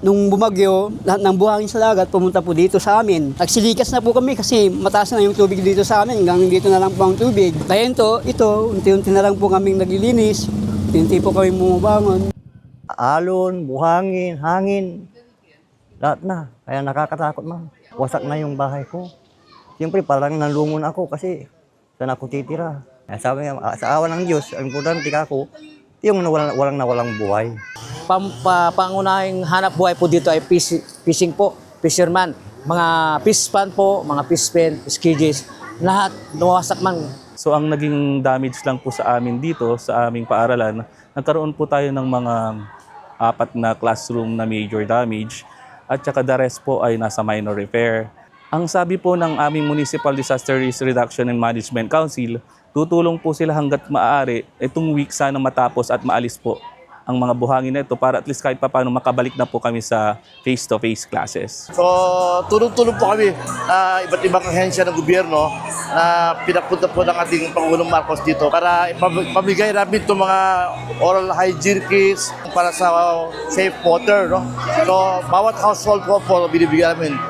Nung bumagyo, lahat ng buhangin sa dagat pumunta po dito sa amin. Nagsilikas na po kami kasi mataas na yung tubig dito sa amin. Hanggang dito na lang po ang tubig. Kaya ito, unti-unti na lang po kaming naglilinis. Unti po kami bumubangon. Alon, buhangin, hangin, lahat na. Kaya nakakatakot, ma'am. Wasak na yung bahay ko. Siyempre, parang nalungon ako kasi saan ako titira. Kaya sabi nga, sa awa ng Diyos, ang importante ako, yung walang buhay. Pangunahing hanap buhay po dito ay fishing po, fisherman. Mga fish pan po, mga fish pen, skidges, lahat nawasak man. So ang naging damage lang po sa amin dito, sa aming paaralan, nagkaroon po tayo ng mga 4 na classroom na major damage at saka the rest po ay nasa minor repair. Ang sabi po ng aming Municipal Disaster Risk Reduction and Management Council, tutulong po sila hanggat maaari itong week sana matapos at maalis po ang mga buhangin na ito para at least kahit paano makabalik na po kami sa face-to-face classes. So, tulong-tulong po kami iba't ibang ahensya ng gobyerno na pinapunta po ng ating Pangulong Marcos dito para ipamigay namin itong mga oral hygiene kits para sa safe water. No? So, bawat household po binibigyan namin.